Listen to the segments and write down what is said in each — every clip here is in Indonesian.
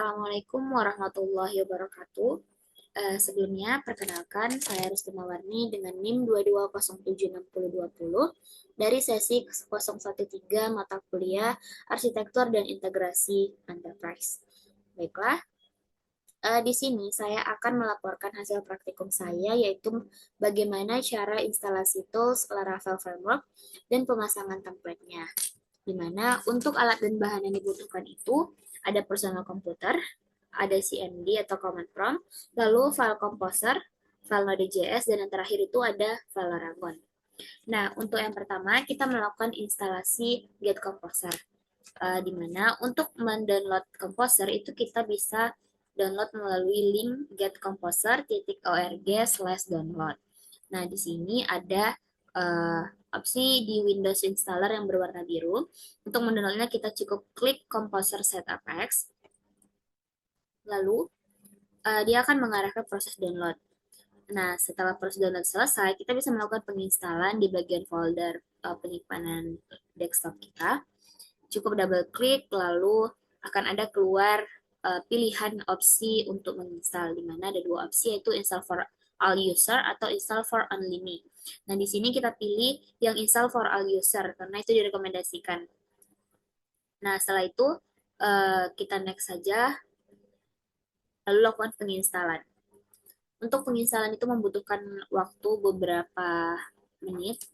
Assalamualaikum warahmatullahi wabarakatuh. Sebelumnya, perkenalkan saya Rusti Mawarni dengan NIM 22076020 dari sesi 013 mata kuliah Arsitektur dan Integrasi Enterprise. Baiklah, di sini saya akan melaporkan hasil praktikum saya, yaitu bagaimana cara instalasi tools Laravel Framework dan pemasangan template-nya. Di mana untuk alat dan bahan yang dibutuhkan itu ada personal komputer, ada CMD atau command prompt, lalu file composer, file Node.js, dan yang terakhir itu ada file Laragon. Nah, untuk yang pertama kita melakukan instalasi Get Composer, di mana untuk mendownload Composer itu kita bisa download melalui link getcomposer.org/download. Nah, di sini ada opsi di Windows Installer yang berwarna biru. Untuk mendownloadnya kita cukup klik Composer Setup X, lalu dia akan mengarah ke proses download. Nah, setelah proses download selesai, kita bisa melakukan penginstalan di bagian folder penyimpanan desktop kita. Cukup double klik, lalu akan ada keluar pilihan opsi untuk menginstal, di mana ada dua opsi, yaitu install for all user atau install for only me. Nah, di sini kita pilih yang install for all user, karena itu direkomendasikan. Nah, setelah itu kita next saja, lalu lakukan penginstalan. Untuk penginstalan itu membutuhkan waktu beberapa menit.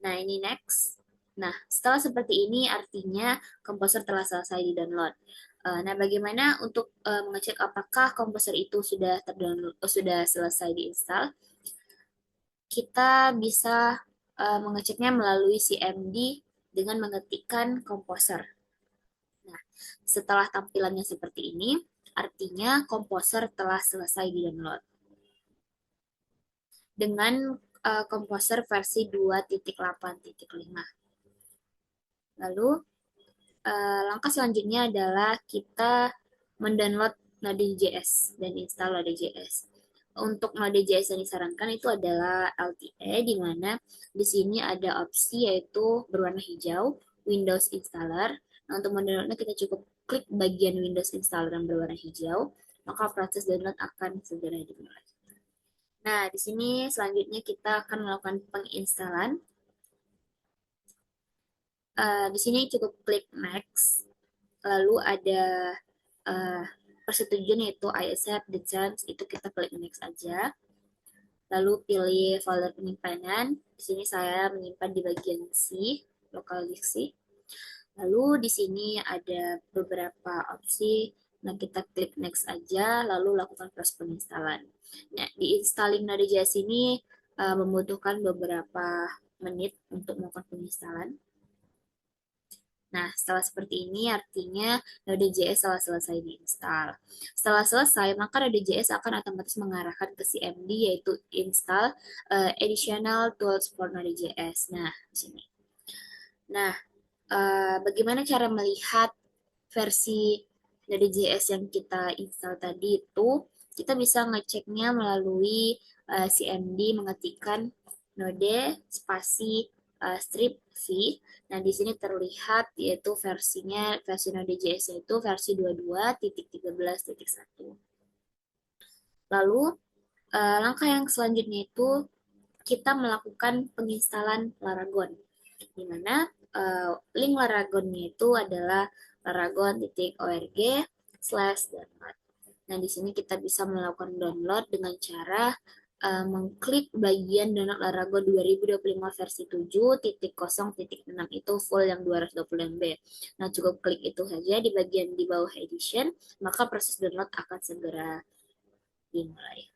Nah, ini next. Nah, setelah seperti ini artinya komposer telah selesai di-download. Nah, bagaimana untuk mengecek apakah komposer itu sudah terdownload, sudah selesai diinstal? Kita bisa mengeceknya melalui CMD dengan mengetikkan komposer. Nah, setelah tampilannya seperti ini, artinya komposer telah selesai di-download. Dengan komposer versi 2.8.5. Lalu langkah selanjutnya adalah kita mendownload Node.js dan install Node.js. Untuk Node.js yang disarankan itu adalah LTE, di mana di sini ada opsi yaitu berwarna hijau, Windows Installer. Nah, untuk mendownloadnya kita cukup klik bagian Windows Installer yang berwarna hijau, maka proses download akan segera dimulai. Nah, di sini selanjutnya kita akan melakukan penginstalan. Di sini cukup klik next, lalu ada uh, persetujuan yaitu I accept the terms, itu kita klik next aja. Lalu pilih folder penyimpanan. Di sini saya menyimpan di bagian C, local disk C. Lalu di sini ada beberapa opsi. Nah, kita klik next aja, lalu lakukan proses penginstalan. Nah, di installing Node.js ini membutuhkan beberapa menit untuk melakukan penginstalan. Nah, setelah seperti ini artinya Node.js telah selesai diinstal. Setelah selesai, maka Node.js akan otomatis mengarahkan ke CMD, yaitu install additional tools for Node.js. Nah, di sini. Nah, bagaimana cara melihat versi Node.js yang kita install tadi itu? Kita bisa ngeceknya melalui CMD mengetikkan node spasi strip v. Nah, di sini terlihat yaitu versinya, versi Node.js yaitu versi 22.13.1. Lalu, langkah yang selanjutnya itu kita melakukan penginstalan Laragon, di mana link Laragonnya itu adalah laragon.org/download. Nah, di sini kita bisa melakukan download dengan cara mengklik bagian download Laragon 2025 versi 7.0.6 itu full yang 220 MB. Nah, cukup klik itu saja di bagian di bawah edition, maka proses download akan segera dimulai.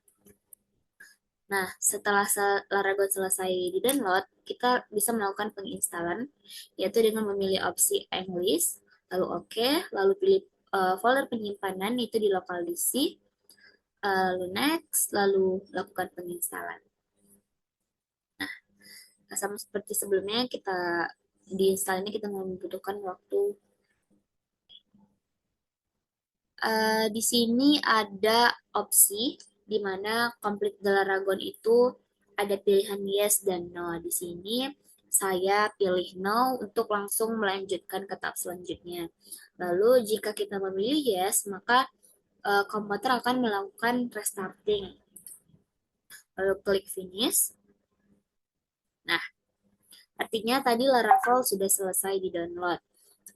Nah, setelah Laragon selesai di-download, kita bisa melakukan penginstalan, yaitu dengan memilih opsi English, lalu OK, lalu pilih folder penyimpanan itu di local disk, lalu next, lalu lakukan penginstalan. Nah, sama seperti sebelumnya, kita di install ini kita membutuhkan waktu. Di sini ada opsi di mana complete the Laragon itu ada pilihan yes dan no. Di sini saya pilih no untuk langsung melanjutkan ke tahap selanjutnya. Lalu jika kita memilih yes, maka komputer akan melakukan restarting. Lalu klik finish. Nah, artinya tadi Laravel sudah selesai di-download.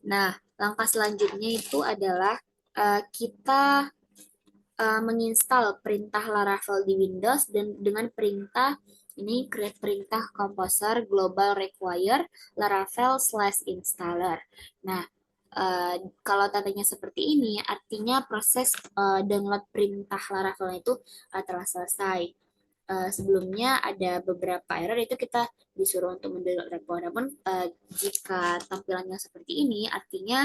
Nah, langkah selanjutnya itu adalah kita menginstal perintah Laravel di Windows dan dengan perintah ini create perintah composer global require Laravel slash installer. Nah, kalau tandanya seperti ini, artinya proses download perintah Laravel itu telah selesai. Sebelumnya ada beberapa error itu kita disuruh untuk mendownload repo. Namun jika tampilannya seperti ini, artinya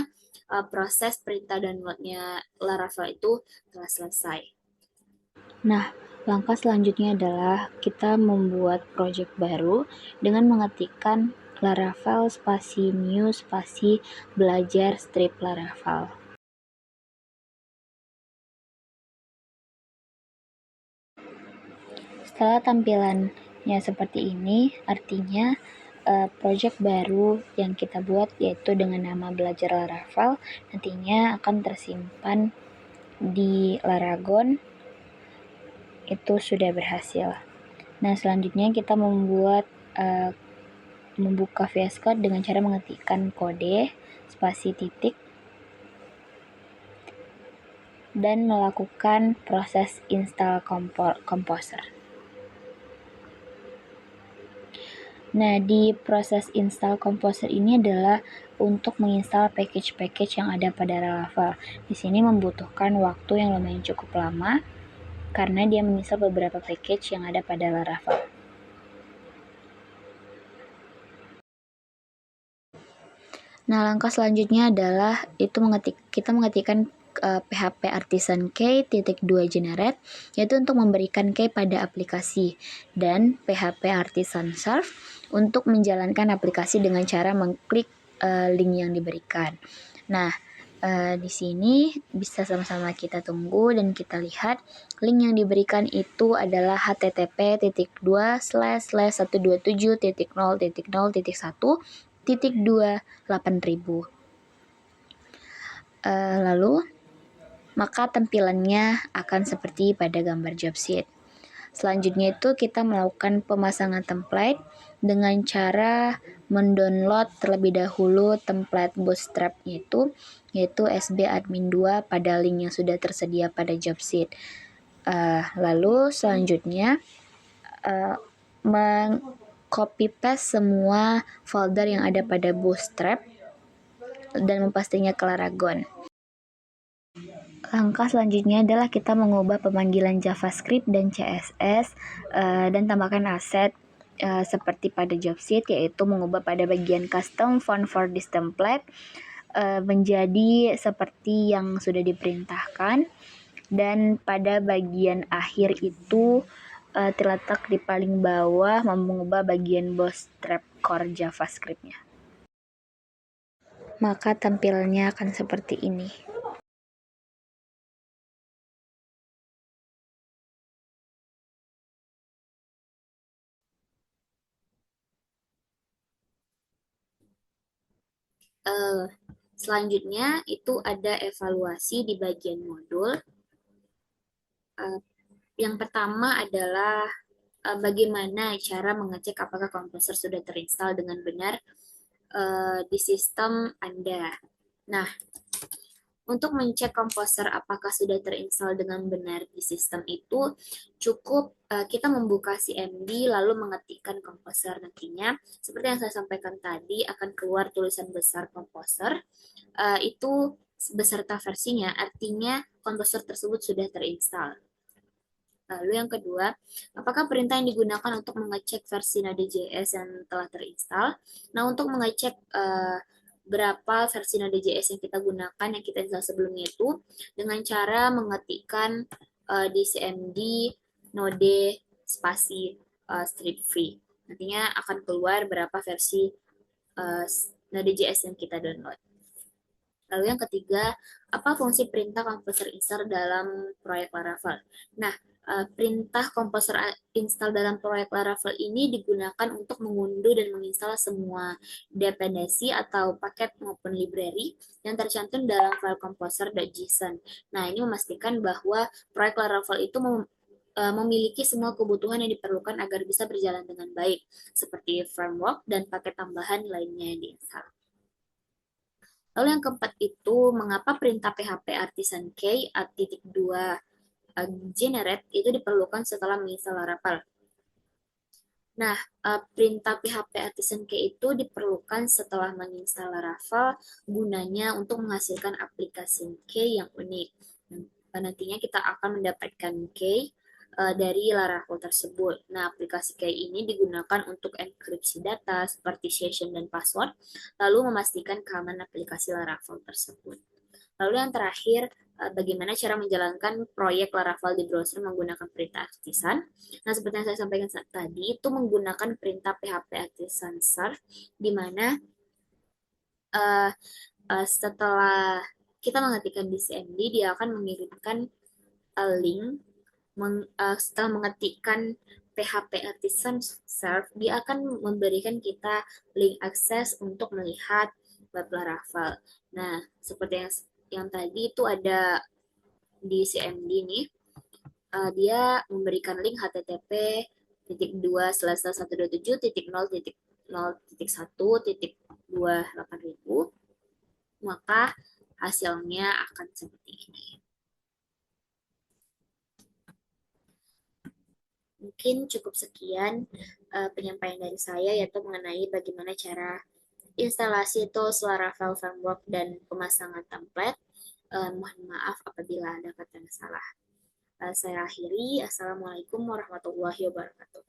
proses perintah downloadnya Laravel itu telah selesai. Nah, langkah selanjutnya adalah kita membuat project baru dengan mengetikkan Laravel spasi new spasi belajar strip Laravel. Setelah tampilannya seperti ini, artinya project baru yang kita buat yaitu dengan nama belajar Laravel nantinya akan tersimpan di Laragon. Itu sudah berhasil. Nah, selanjutnya kita membuka VS Code dengan cara mengetikkan kode spasi titik dan melakukan proses install composer. Nah, di proses install composer ini adalah untuk menginstal package-package yang ada pada Laravel. Di sini membutuhkan waktu yang lumayan cukup lama karena dia menginstal beberapa package yang ada pada Laravel. Nah, langkah selanjutnya adalah kita mengetikkan PHP Artisan Key .2 generate, yaitu untuk memberikan key pada aplikasi, dan PHP Artisan Serve untuk menjalankan aplikasi dengan cara mengklik link yang diberikan. Nah, di sini bisa sama-sama kita tunggu dan kita lihat link yang diberikan itu adalah http://127.0.0.1.2 lalu maka tampilannya akan seperti pada gambar job sheet. Selanjutnya itu kita melakukan pemasangan template dengan cara mendownload terlebih dahulu template Bootstrap yaitu sbadmin2 pada link yang sudah tersedia pada job sheet. Lalu selanjutnya copy paste semua folder yang ada pada Bootstrap dan mempastenya ke Laragon. Langkah selanjutnya adalah kita mengubah pemanggilan JavaScript dan CSS dan tambahkan aset seperti pada job sheet, yaitu mengubah pada bagian custom font for this template menjadi seperti yang sudah diperintahkan, dan pada bagian akhir itu terletak di paling bawah mengubah bagian Bootstrap core JavaScript-nya. Maka tampilannya akan seperti ini. Selanjutnya itu ada evaluasi di bagian modul. Yang pertama adalah bagaimana cara mengecek apakah komposer sudah terinstall dengan benar di sistem Anda. Nah, untuk mencek komposer apakah sudah terinstall dengan benar di sistem itu, cukup kita membuka CMD lalu mengetikkan komposer. Nantinya, seperti yang saya sampaikan tadi, akan keluar tulisan besar komposer. Itu beserta versinya, artinya komposer tersebut sudah terinstall. Lalu yang kedua, apakah perintah yang digunakan untuk mengecek versi Node.js yang telah terinstall? Nah, untuk mengecek berapa versi Node.js yang kita gunakan, yang kita install sebelumnya itu, dengan cara mengetikkan di cmd node spasi strip free. Nantinya akan keluar berapa versi Node.js yang kita download. Lalu yang ketiga, apa fungsi perintah composer install dalam proyek Laravel? Nah, perintah komposer install dalam proyek Laravel ini digunakan untuk mengunduh dan menginstal semua dependensi atau paket maupun library yang tercantum dalam file composer.json. Nah, ini memastikan bahwa proyek Laravel itu memiliki semua kebutuhan yang diperlukan agar bisa berjalan dengan baik, seperti framework dan paket tambahan lainnya yang diinstal. Lalu yang keempat itu, mengapa perintah PHP Artisan Key @2 generate itu diperlukan setelah menginstal Laravel. Nah, perintah PHP Artisan Key itu diperlukan setelah menginstal Laravel gunanya untuk menghasilkan aplikasi key yang unik. Nantinya kita akan mendapatkan key dari Laravel tersebut. Nah, aplikasi key ini digunakan untuk enkripsi data seperti session dan password, lalu memastikan keamanan aplikasi Laravel tersebut. Lalu yang terakhir, bagaimana cara menjalankan proyek Laravel di browser menggunakan perintah artisan. Nah, seperti yang saya sampaikan tadi, itu menggunakan perintah PHP artisan serve, di mana setelah kita mengetikkan di CMD, dia akan mengirimkan link. Setelah mengetikkan PHP artisan serve, dia akan memberikan kita link akses untuk melihat web Laravel. Nah, seperti yang tadi itu ada di CMD nih, dia memberikan link http titik dua slash 127 titik 0 titik 0 titik 1 titik 28000, maka hasilnya akan seperti ini. Mungkin cukup sekian penyampaian dari saya, yaitu mengenai bagaimana cara instalasi tools Laravel Framework dan pemasangan template. Mohon maaf apabila ada kata yang salah. Saya akhiri. Assalamualaikum warahmatullahi wabarakatuh.